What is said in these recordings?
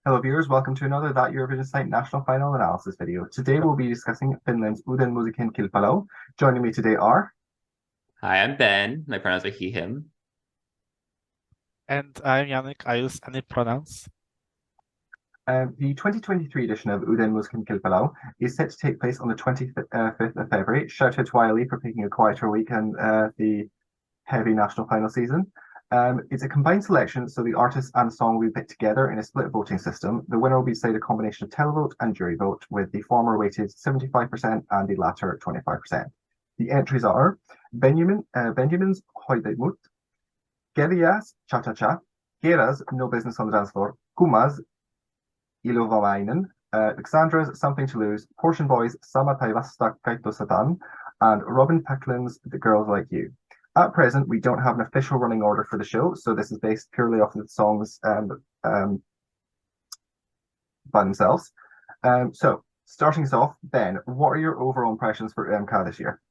Hello viewers, welcome to another That Eurovision Site National Final Analysis video. Today we'll be discussing Finland's Uuden musiikin kilpailu. Joining me today are... Hi, I'm Ben. My pronouns are he, him. And I'm Janek. I use any pronouns. The 2023 edition of Uuden musiikin kilpailu is set to take place on the 25th of February. Shout out to Wiley for picking a quieter week and the heavy national final season. It's a combined selection, so the artist and song will be picked together in a split voting system. The winner will be decided a combination of televote and jury vote, with the former weighted 75% and the latter 25%. The entries are Benjamin's Hoidemut, Gerias Cha Cha Cha, Gera's No Business on the Dance Floor, Kuma's Ilovavainen, Alexandra's Something to Lose, Portion Boys Sama Taivasta Kaito Satan, and Robin Pecklin's The Girls Like You. At present, we don't have an official running order for the show, so this is based purely off of the songs by themselves. So, starting us off, Ben, what are your overall impressions for UMK this year?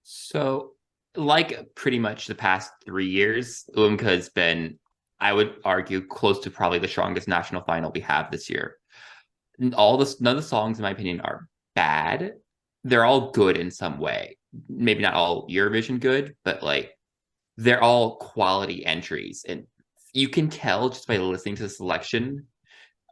So, like pretty much the past 3 years, UMK has been, I would argue, close to probably the strongest national final we have this year. None of the songs, in my opinion, are bad. They're all good in some way. Maybe not all Eurovision good, but like they're all quality entries. And you can tell just by listening to the selection,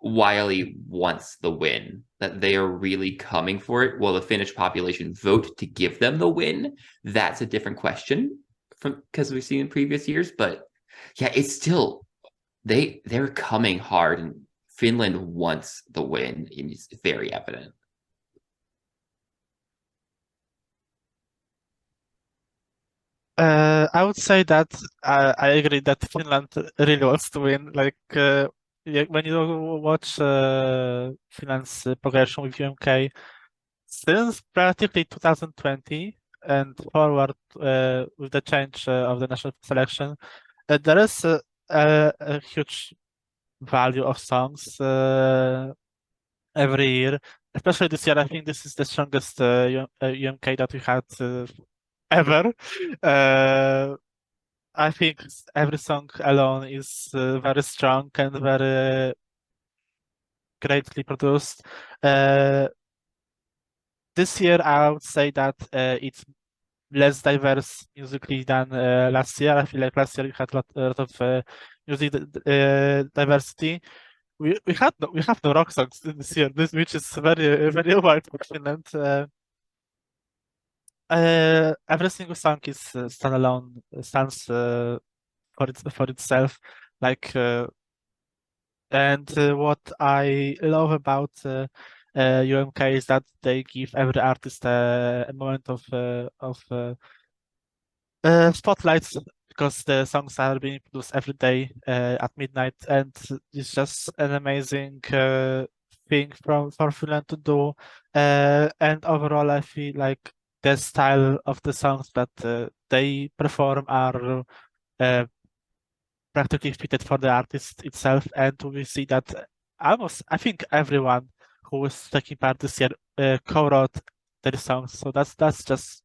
Wiley wants the win, that they are really coming for it. Will the Finnish population vote to give them the win? That's a different question from because we've seen in previous years. But yeah, it's still they're coming hard, and Finland wants the win, and it's very evident. I would say that I agree that Finland really wants to win. When you watch Finland's progression with UMK since practically 2020 and forward with the change of the national selection, there is a huge value of songs every year. Especially this year, I think this is the strongest UMK that we had ever. I think every song alone is very strong and very greatly produced. This year, I would say that it's less diverse musically than last year. I feel like last year we had a lot of music diversity. We have no rock songs this year, which is very wild for Finland. Every single song is standalone, stands for itself. What I love about UMK is that they give every artist a moment of spotlights, because the songs are being produced every day at midnight, and it's just an amazing thing for Finland to do. And overall, I feel like the style of the songs that they perform are practically fitted for the artist itself, and we see that I think everyone who is taking part this year co-wrote their songs. So that's just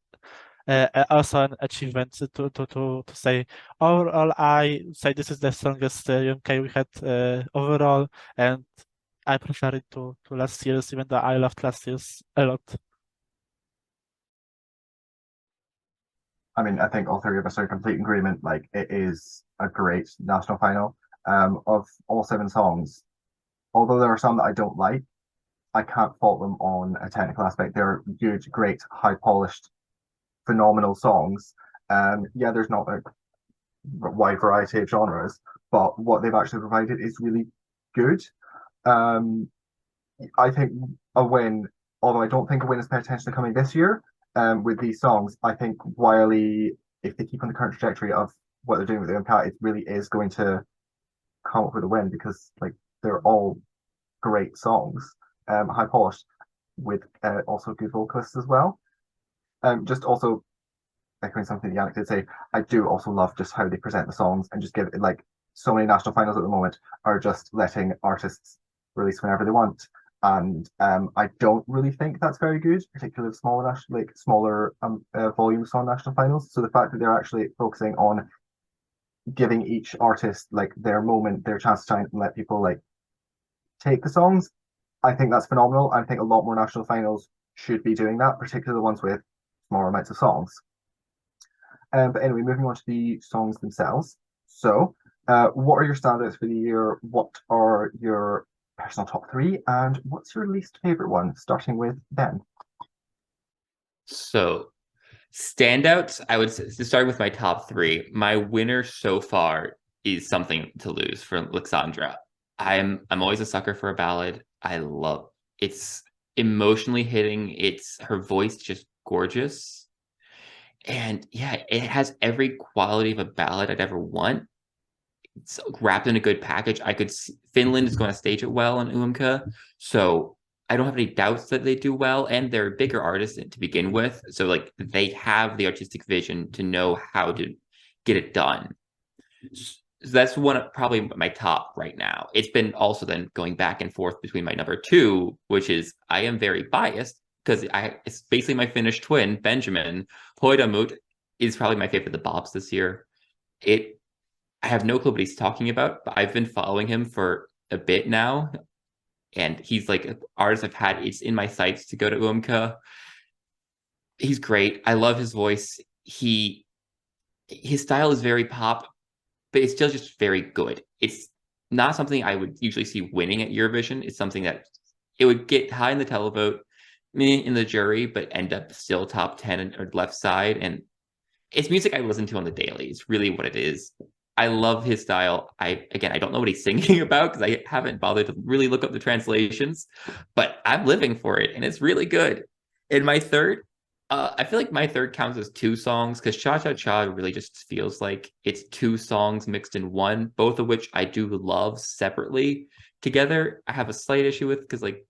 also an achievement to say. Overall, I say this is the strongest UMK we had overall, and I prefer it to last year's, even though I loved last year's a lot. I mean, I think all three of us are in complete agreement. Like, it is a great national final. Of all 7 songs, although there are some that I don't like, I can't fault them on a technical aspect. They're huge, great, high polished, phenomenal songs. Yeah, there's not a wide variety of genres, but what they've actually provided is really good. I think a win, although I don't think a win is potentially coming this year, with these songs, I think Wiley, if they keep on the current trajectory of what they're doing with the UMK, it really is going to come up with a win, because like they're all great songs, high polished, with also good vocalists as well. Just also echoing something that Janek did say, I do also love just how they present the songs, and just give it, like, so many national finals at the moment are just letting artists release whenever they want. And I don't really think that's very good, particularly with smaller volume song national finals. So the fact that they're actually focusing on giving each artist like their moment, their chance to shine, and let people like take the songs. I think that's phenomenal. I think a lot more national finals should be doing that, particularly the ones with smaller amounts of songs. But anyway, moving on to the songs themselves. So, what are your standouts for the year? What are your personal top three? And what's your least favorite one? Starting with Ben. So, standouts, I would say, starting with my top three, my winner so far is Something to Lose for Alexandra. I'm always a sucker for a ballad. I love it's emotionally hitting. It's her voice just gorgeous. And yeah, it has every quality of a ballad I'd ever want. It's wrapped in a good package. Finland is going to stage it well in UMK, so I don't have any doubts that they do well. And they're a bigger artist to begin with, so like they have the artistic vision to know how to get it done. So that's probably my top right now. It's been also then going back and forth between my number two, which is I am very biased because it's basically my Finnish twin, Benjamin. Hoidamut is probably my favorite of the Bobs this year. I have no clue what he's talking about, but I've been following him for a bit now. And he's like an artist it's in my sights to go to UMK. He's great. I love his voice. His style is very pop, but it's still just very good. It's not something I would usually see winning at Eurovision. It's something that it would get high in the televote, in the jury, but end up still top 10 or left side. And it's music I listen to on the daily. It's really what it is. I love his style. I don't know what he's singing about because I haven't bothered to really look up the translations, but I'm living for it, and it's really good. And my third, I feel like my third counts as two songs because Cha Cha Cha really just feels like it's two songs mixed in one, both of which I do love separately. Together, I have a slight issue with because like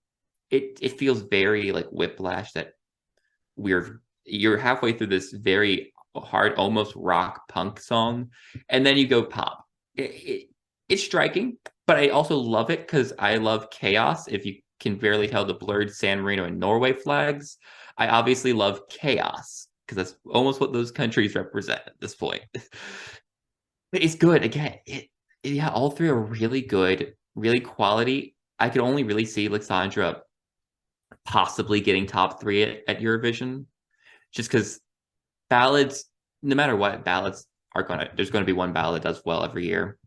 it feels very like whiplash that you're halfway through this very hard, almost rock punk song, and then you go pop. It's striking, but I also love it because I love chaos. If you can barely tell the blurred San Marino and Norway flags, I obviously love chaos because that's almost what those countries represent at this point. But it's good. Again, yeah, all three are really good, really quality. I could only really see Alexandra possibly getting top three at Eurovision, just because ballads, no matter what, ballads there's going to be one ballad that does well every year.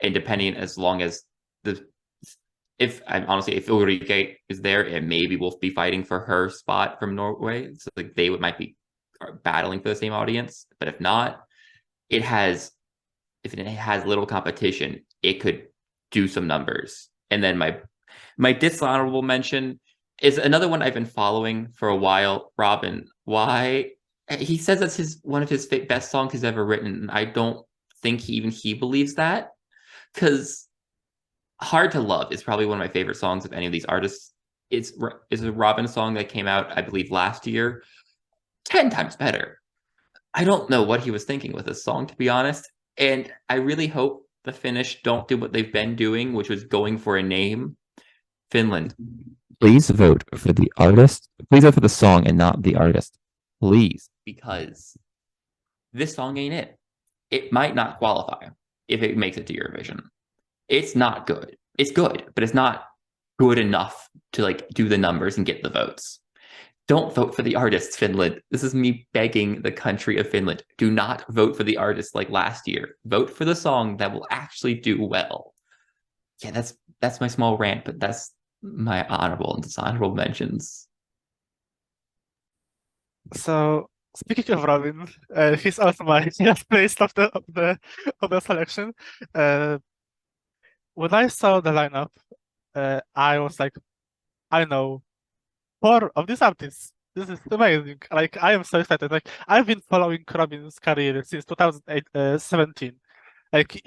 And depending, as long as if Ulrike is there, and maybe we'll be fighting for her spot from Norway. So like might be battling for the same audience. But if not, if it has little competition, it could do some numbers. And then my dishonorable mention is another one I've been following for a while. Robin, why? He says that's one of his best songs he's ever written. I don't think he believes that, because Hard to Love is probably one of my favorite songs of any of these artists. It's a Robin song that came out, I believe, last year. 10 times better. I don't know what he was thinking with this song, to be honest. And I really hope the Finnish don't do what they've been doing, which was going for a name. Finland, please vote for the artist. Please vote for the song and not the artist. Please, because this song ain't it. It might not qualify if it makes it to Eurovision. It's not good. It's good, but it's not good enough to like do the numbers and get the votes. Don't vote for the artist, Finland. This is me begging the country of Finland. Do not vote for the artist like last year. Vote for the song that will actually do well. Yeah, that's my small rant, but that's my honorable and dishonorable mentions. So speaking of Robin, he's also my last place of the selection. When I saw the lineup, I was like, I know 4 of these artists. This is amazing. Like, I am so excited. Like, I've been following Robin's career since 2017. Like,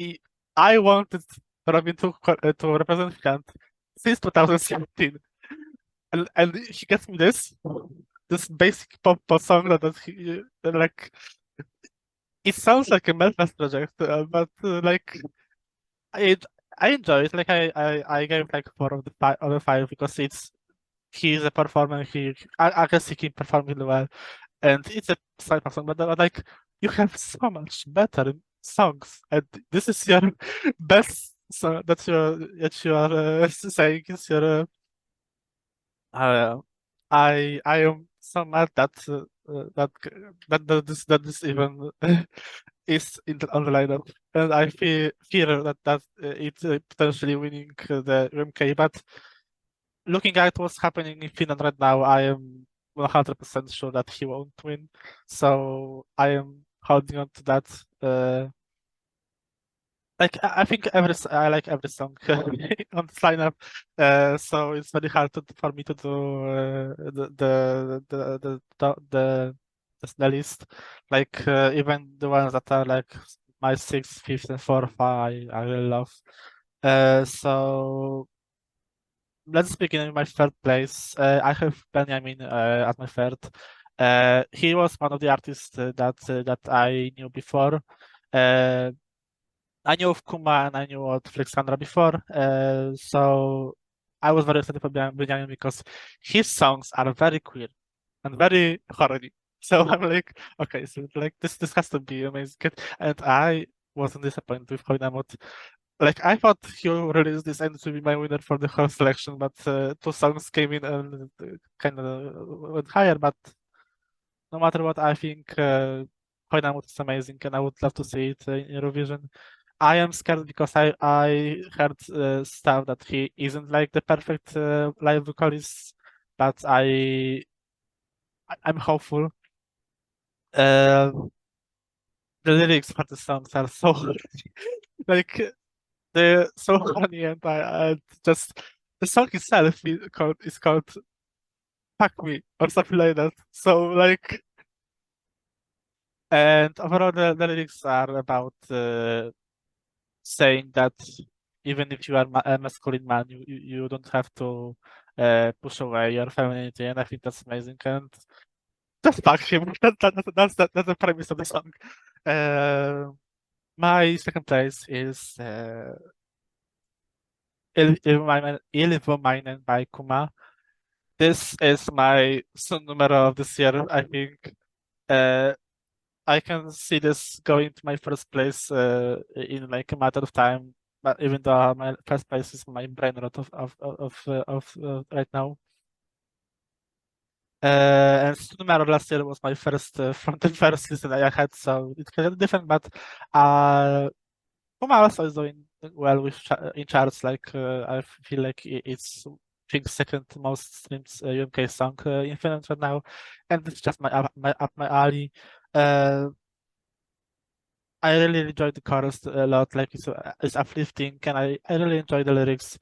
I wanted Robin to represent Finland since 2017, and he gets me this basic pop song that he like. It sounds like a Melfast project, but like I enjoy it. Like I gave like 4 of the 5 because he's a performer. I guess he can perform really well, and it's a side song. But like you have so much better songs, and this is your best song that you are saying is your. I am so mad that this even is on the lineup, and I fear that it's potentially winning the UMK. But looking at what's happening in Finland right now, I am 100% sure that he won't win. So I am holding on to that. Like I think I like every song on this lineup, so it's very hard for me to do the list. Like even the ones that are like my sixth, fifth, and fourth, I really love. So let's begin with my third place. I have Benjamin as my third. He was one of the artists that I knew before. I knew of Kuma and I knew of Alexandra before, so I was very excited for Benjamin because his songs are very queer and very horny. So I'm like, okay, so like this has to be amazing. And I wasn't disappointed with Hoinamot. Like I thought he would release this and to be my winner for the whole selection, but two songs came in and kind of went higher. But no matter what, I think Hoinamot is amazing, and I would love to see it in Eurovision. I am scared because I heard stuff that he isn't like the perfect live vocalist, but I'm hopeful. The lyrics for the songs are so like they're so funny, and I just the song itself is called "Fuck Me" or something like that. So like, and overall the lyrics are about saying that even if you are a masculine man, you don't have to push away your femininity, and I think that's amazing. And just fuck him. That's the premise of the song. My second place is Illuminated by Kuma. This is my son numero of this year, I think. I can see this going to my first place in like a matter of time. But even though my first place is my brain rot of right now. And Numero last year was my first from the first listen I had, so it's kind of different. But Puma also is doing well with in charts. Like I feel like it's I think second most streamed UMK song in Finland right now, and it's just my alley. I really enjoyed the chorus a lot. Like it's uplifting, and I really enjoy the lyrics.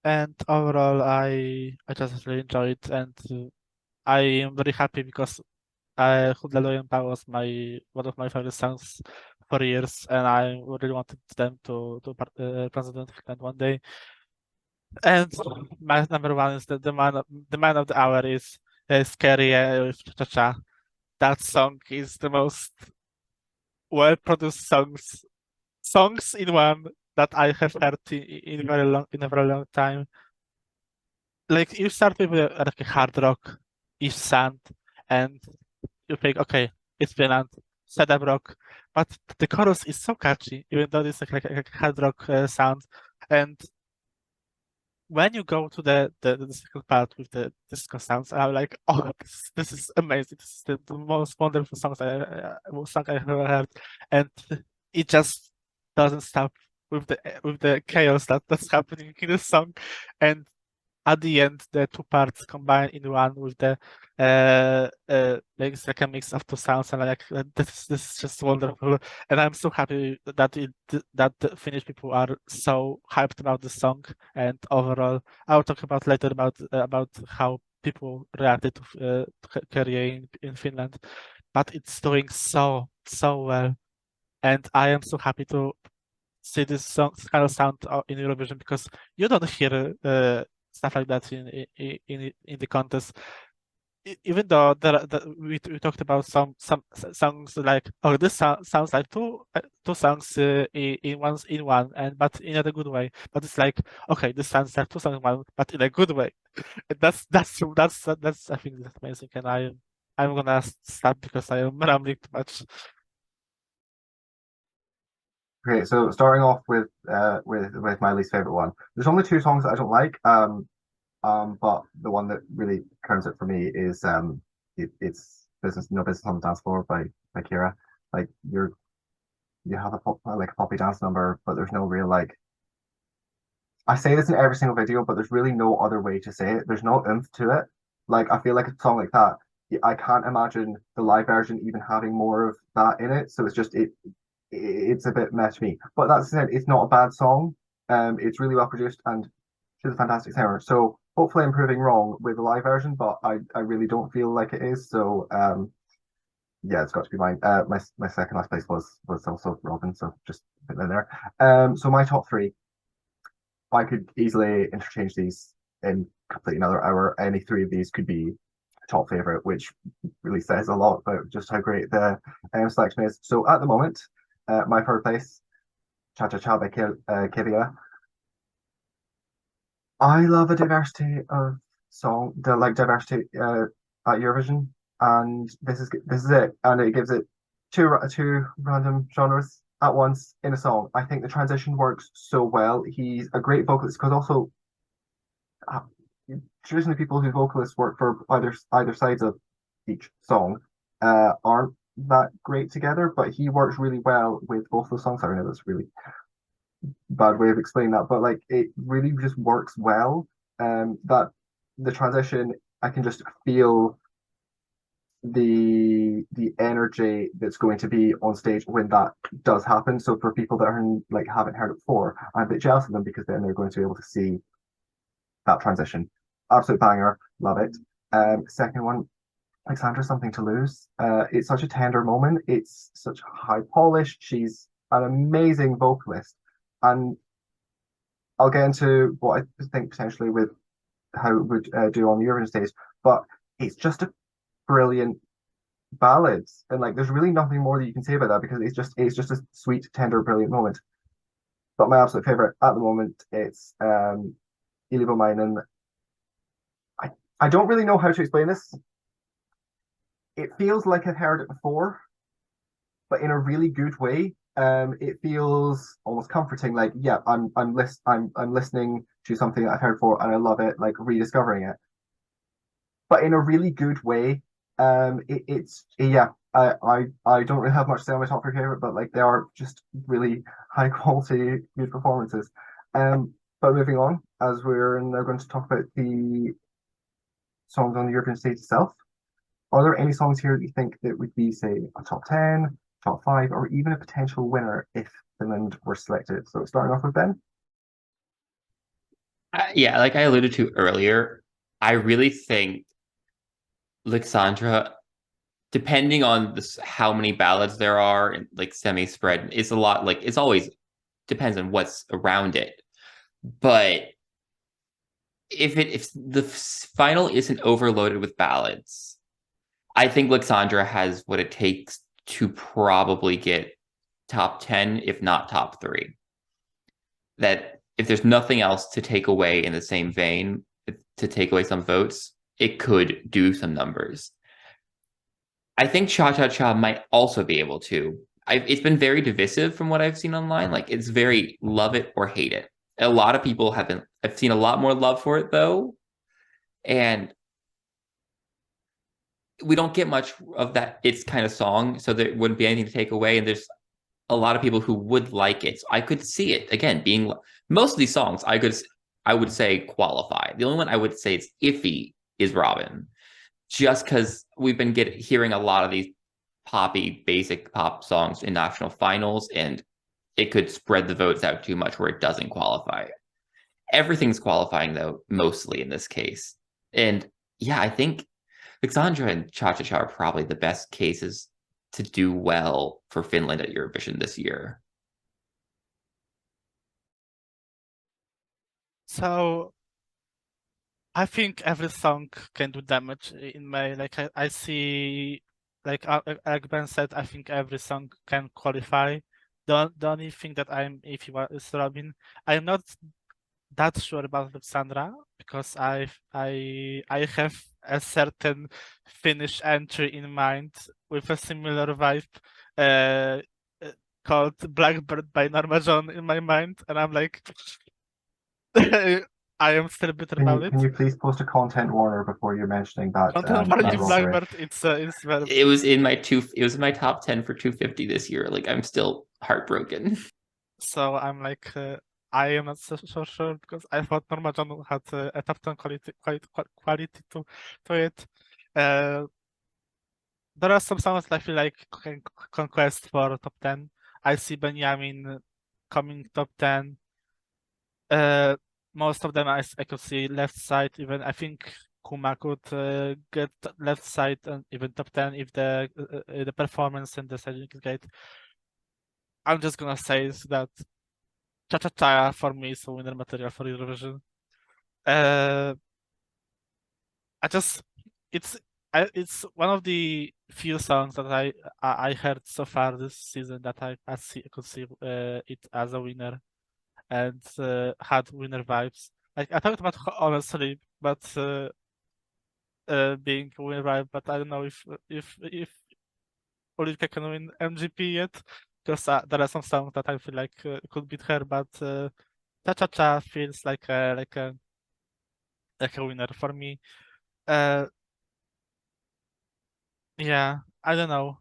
And overall, I just really enjoyed it, and I am very happy because Hudla Power was one of my favorite songs for years, and I really wanted them to present Finland one day. And my number one is the man of the hour is Scary with Cha Cha. That song is the most well-produced songs in one that I have heard in a very long time. Like you start with like a hard rock, East Sand, and you think, okay, it's Finland, Sedap rock, but the chorus is so catchy, even though it's like a hard rock sound. And when you go to the second part with the disco sounds, I'm like, oh, this is amazing. This is the most wonderful song I have ever heard, and it just doesn't stop with the chaos that's happening in the song, and at the end, the two parts combine in one with the like it's like a mix of two sounds, and like this is just wonderful. And I'm so happy that the Finnish people are so hyped about the song. And overall, I'll talk about later about how people reacted to career in Finland, but it's doing so well, and I am so happy to see this kind of sound in Eurovision because you don't hear stuff like that in the contest. Even though we talked about some songs like, oh, this sounds like two songs in one, and but in a good way. But it's like, okay, this sounds like two songs in one, but in a good way. And that's I think that's amazing, and I'm gonna stop because I am rambling too much. Okay, so starting off with my least favorite one. There's only two songs that I don't like. But the one that really crowns it for me is it's Business No Business on the Dance Floor by Kira. Like you have a poppy dance number, but there's no real like I say this in every single video, but there's really no other way to say it. There's no oomph to it. Like I feel like a song like that, I can't imagine the live version even having more of that in it. So it's just it's a bit meh to me. But that said, it's not a bad song. It's really well produced and she's a fantastic singer. So hopefully I'm proving wrong with the live version, but I really don't feel like it is. So yeah, it's got to be mine. My second last place was also Robin, so just put that in there. So my top three. I could easily interchange these in completely another hour. Any three of these could be a top favorite, which really says a lot about just how great the selection is. So at the moment, my third place, Cha Cha Cha by Kivia. I love a diversity of diversity at Eurovision, and this is it, and it gives it two random genres at once in a song. I think the transition works so well. He's a great vocalist because also uh, traditionally people whose vocalists work for either sides of each song aren't that great together, but he works really well with both those songs. I know that's really bad way of explaining that, but like it really just works well. That the transition, I can just feel the energy that's going to be on stage when that does happen. So for people that are like haven't heard it before, I'm a bit jealous of them because then they're going to be able to see that transition. Absolute banger, love it. Second one, Alexandra, Something to Lose. It's such a tender moment. It's such high polish. She's an amazing vocalist, and I'll get into what I think potentially with how it would do on the Eurovision stage, but it's just a brilliant ballad, and like there's really nothing more that you can say about that because it's just a sweet, tender, brilliant moment. But my absolute favorite at the moment, it's Illivomainen. I don't really know how to explain this. It feels like I've heard it before, but in a really good way. It feels almost comforting. Like, yeah, I'm listening to something that I've heard before, and I love it. Like rediscovering it, but in a really good way. It's yeah. I don't really have much to say on my top three favorite, but like they are just really high quality, good performances. But moving on, as we're now going to talk about the songs on the European stage itself. Are there any songs here that you think that would be, say, a top 10, top 5, or even a potential winner if Finland were selected? So starting off with Ben. Yeah, like I alluded to earlier, I really think Alexandra, depending on this, how many ballads there are and like semi-spread, it's a lot. Like it's always depends on what's around it. But if the final isn't overloaded with ballads, I think Alexandra has what it takes to probably get top 10, if not top 3. That if there's nothing else to take away in the same vein, to take away some votes, it could do some numbers. I think Cha Cha Cha might also be able to. It's been very divisive from what I've seen online. Like it's very love it or hate it. A lot of people have been. I've seen a lot more love for it though, and we don't get much of that. It's kind of song, so there wouldn't be anything to take away. And there's a lot of people who would like it. So I could see it again being most of these songs. I would say qualify. The only one I would say it's iffy is Robin, just because we've been hearing a lot of these poppy, basic pop songs in national finals, and it could spread the votes out too much where it doesn't qualify. Everything's qualifying though, mostly in this case. And yeah, I think Alexandra and Cha Cha Cha are probably the best cases to do well for Finland at Eurovision this year. So I think every song can do damage in my like I see like Ben said, I think every song can qualify. The only thing that I'm if you is Robin, I'm not that sure about Alexandra because I have a certain Finnish entry in mind with a similar vibe uh, called Blackbird by Norma John in my mind, and I'm like, I am still bitter about it. Can you please post a content warner before you're mentioning that? Content warning that robbery? Blackbird, it's very. It was in my top 10 for 250 this year. Like, I'm still heartbroken. So I'm like, I am not so sure because I thought Norma John had a top 10 quality to it. There are some songs that I feel like can conquest for top 10. I see Benjamin coming top 10. Most of them I could see left side. Even I think Kuma could get left side and even top 10 if the performance and the staging is great. I'm just gonna say that Cha Cha Cha for me is a winner material for Eurovision. I just it's one of the few songs that I heard so far this season that I could see it as a winner and had winner vibes. Like I talked about honestly, but being a winner vibe, but I don't know if Olivia can win MGP yet because there are some songs that I feel like could beat her, but Cha Cha Cha feels like a winner for me. Yeah, I don't know.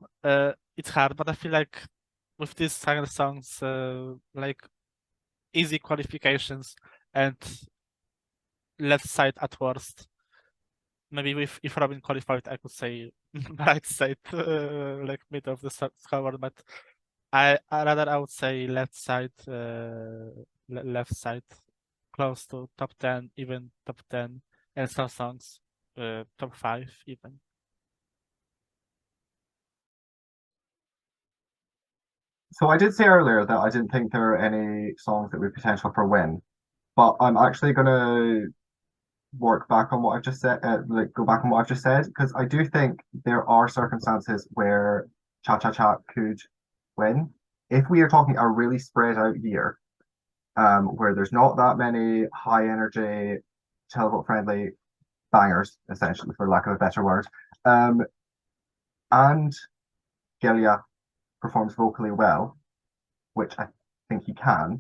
It's hard, but I feel like with these kind of songs, like easy qualifications and left side at worst. Maybe if Robin qualified, I could say right side, like mid of the scoreboard, but I rather I would say left side, left side, close to top 10, even top 10, and some songs, top 5 even. So I did say earlier that I didn't think there are any songs that would potential for win, but I'm actually gonna work back on what I've just said, like go back on what I've just said, because I do think there are circumstances where Cha Cha Cha could win. If we are talking a really spread out year, where there's not that many high energy, televote friendly bangers, essentially, for lack of a better word, and Gelia performs vocally well, which I think he can,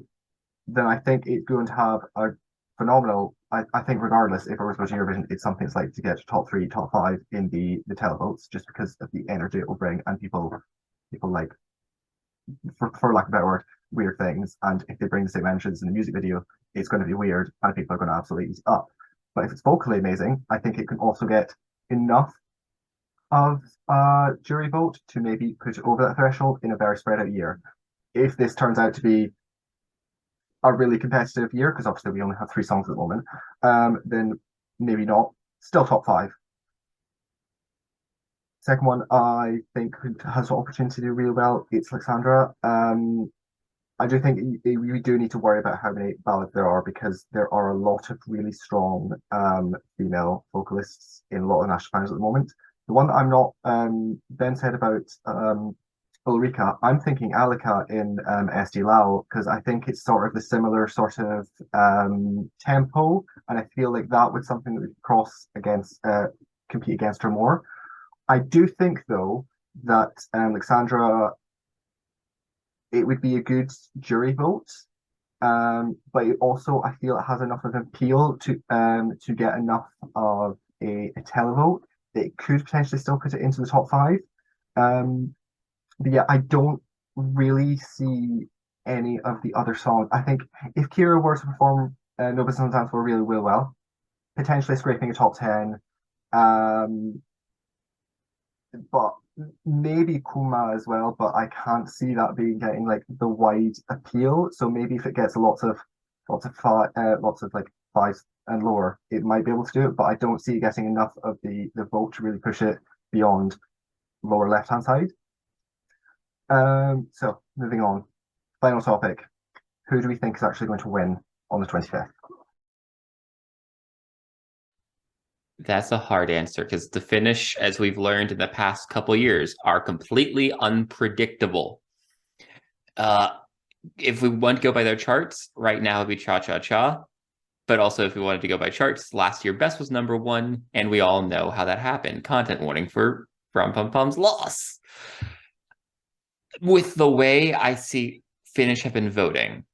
then I think it's going to have a phenomenal. I think regardless if it was going to Eurovision, it's something it's like to get top 3, top 5 in the televotes, just because of the energy it will bring, and people like, for lack of a better word, weird things. And if they bring the same energies in the music video, it's going to be weird, and people are going to absolutely eat up. But if it's vocally amazing, I think it can also get enough of a jury vote to maybe push it over that threshold in a very spread out year. If this turns out to be a really competitive year, because obviously we only have 3 songs at the moment, then maybe not. Still top 5. Second one, I think has the opportunity to do really well. It's Alexandra. I do think we do need to worry about how many ballads there are, because there are a lot of really strong female vocalists in a lot of national finals at the moment. The one that I'm not, Ben said about Ulrika, I'm thinking Alika in SD Lao, because I think it's sort of the similar sort of tempo, and I feel like that was something that would cross against, compete against her more. I do think though that Alexandra, it would be a good jury vote, but it also I feel it has enough of an appeal to get enough of a televote that it could potentially still put it into the top 5. But yeah, I don't really see any of the other songs. I think if Kira were to perform No Business Dance will really well, potentially scraping a top 10. But maybe Kuma as well, but I can't see that being getting like the wide appeal. So maybe if it gets lots of like 5s and lower, it might be able to do it. But I don't see it getting enough of the vote to really push it beyond lower left hand side. So moving on, final topic: who do we think is actually going to win on the 25th? That's a hard answer, because the Finnish, as we've learned in the past couple years, are completely unpredictable. If we want to go by their charts, right now it'd be Cha Cha Cha. But also, if we wanted to go by charts, last year Best was #1, and we all know how that happened. Content warning for Rum Pum Pum's loss. With the way I see Finnish have been voting,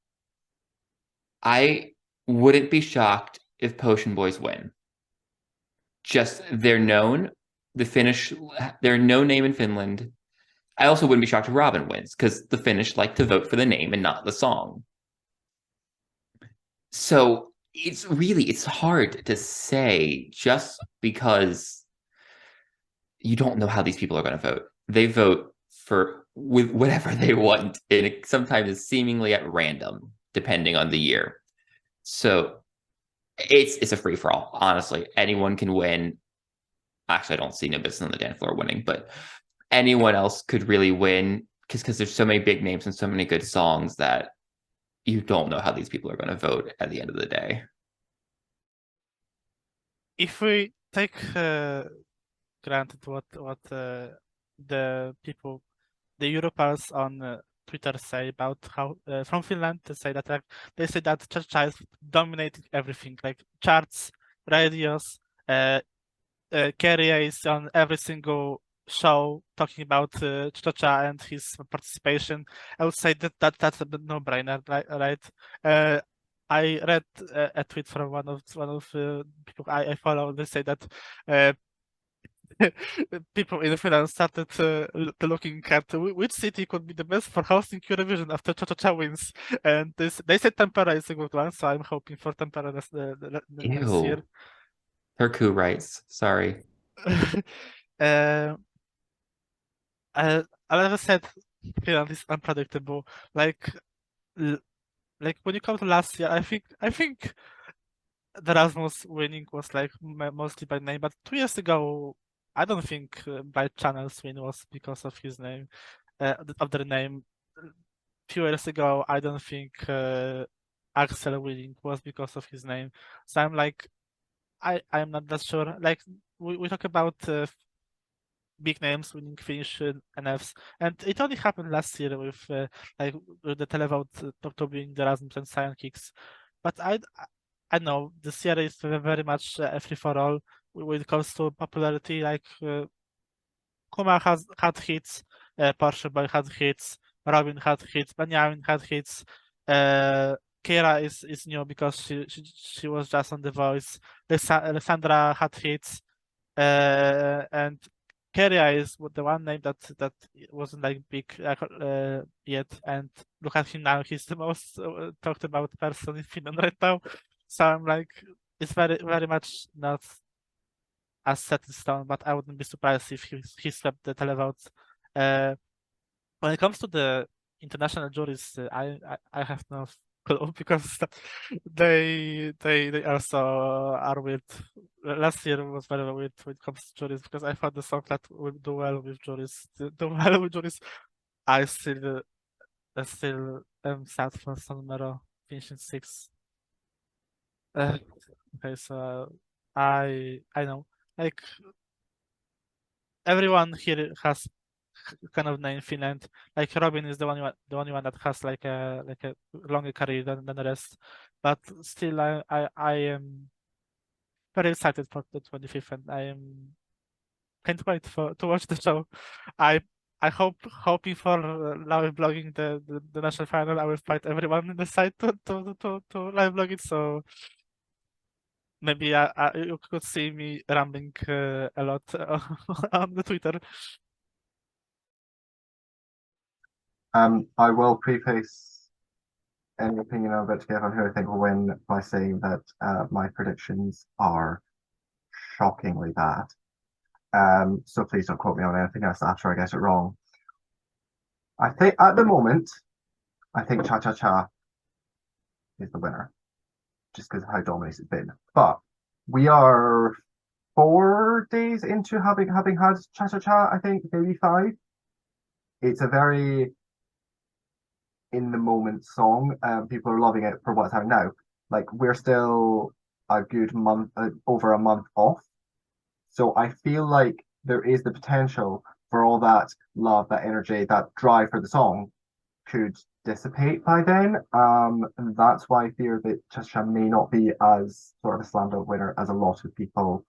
I wouldn't be shocked if Potion Boys win. Just they're known. The Finnish, they're no name in Finland. I also wouldn't be shocked if Robin wins because the Finnish like to vote for the name and not the song. So it's hard to say just because you don't know how these people are going to vote. They vote for with whatever they want, and it sometimes is seemingly at random, depending on the year. So it's a free for all. Honestly, anyone can win. Actually, I don't see Nimbus on the dance floor winning, but anyone else could really win because there's so many big names and so many good songs that you don't know how these people are going to vote at the end of the day. If we take granted what the people, the Europeans on Twitter say about how from Finland, they say that Cha-Cha is dominating everything, like charts, radios. Kerry is on every single show talking about Cha-Cha and his participation. I would say that's a no-brainer, right? I read a tweet from one of people I follow. They say that people in Finland started looking at which city could be the best for hosting Eurovision after Cha-Cha wins, and they said Tampere is a good one, so I'm hoping for Tampere this year. Turku writes, sorry. I never said Finland is unpredictable. Like when you come to last year, I think the Rasmus winning was like mostly by name, but 2 years ago, I don't think by Channel's win was because of his name, of their name. 2 years ago, I don't think Axel winning was because of his name. So I'm like, I'm not that sure. Like we talk about big names winning Finnish NFs, and it only happened last year with with the televote top being the Rasmus and Cyan Kicks. But I know this year is very much a free for all when it comes to popularity. Like Kuma has had hits, Porsche Boy had hits, Robin had hits, Benjamin had hits. Kira is new because she was just on The Voice. Alessandra had hits, and Keria is the one name that wasn't like big yet. And look at him now; he's the most talked about person in Finland right now. So I'm like, it's very much not as set in stone, but I wouldn't be surprised if he swept the televotes. When it comes to the international juries, I have no clue because they also are weird. Last year was very weird when it comes to juries because I thought the song that would do well with juries. I still am sad for San Mero finishing 6th. Okay, so I know like everyone here has kind of name Finland. Like Robin is the only one that has like a longer career than the rest. But still, I am very excited for the 25th, and I am can't wait to watch the show. I hoping for live blogging the national final. I will fight everyone in the site to live blog it. So maybe you could see me rambling a lot on the Twitter. I will preface any opinion I'm about to give on who I think will win by saying that my predictions are shockingly bad. So please don't quote me on anything else after I get it wrong. I think at the moment, I think Cha Cha Cha is the winner, just because of how dominant it's been. But we are 4 days into having had Cha Cha Cha, I think, maybe 5. It's a very in the moment song. People are loving it for what's out now. Like we're still a good month, over a month off. So I feel like there is the potential for all that love, that energy, that drive for the song could dissipate by then. And that's why I fear that Cheshire may not be as sort of a slam dunk winner as a lot of people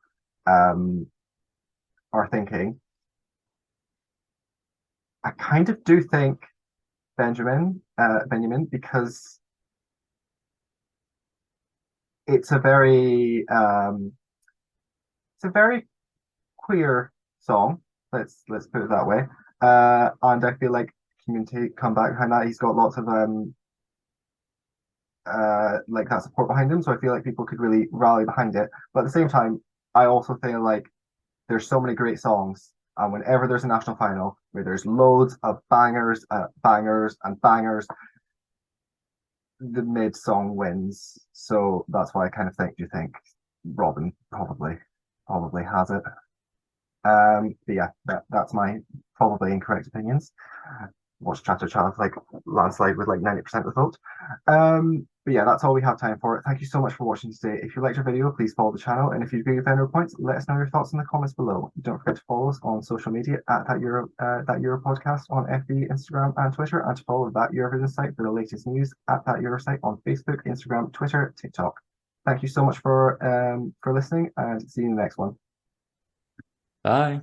are thinking. I kind of do think Benjamin, because it's a very queer song. Let's put it that way. And I feel like community come back behind that. He's got lots of like that support behind him, so I feel like people could really rally behind it. But at the same time, I also feel like there's so many great songs, and whenever there's a national final where there's loads of bangers, bangers, and bangers, the mid song wins. So that's why I kind of think. Do you think Robin probably has it? But yeah, that's my probably incorrect opinions. Watch Chatter Child like landslide with like 90% of the vote. But yeah, that's all we have time for. Thank you so much for watching today. If you liked our video, please follow the channel, and if you agree with any of our points, let us know your thoughts in the comments below. Don't forget to follow us on social media at that Euro podcast on FB, Instagram, and Twitter, and to follow that Eurovision site for the latest news at that Euro site on Facebook, Instagram, Twitter, TikTok. Thank you so much for listening, and see you in the next one. Bye.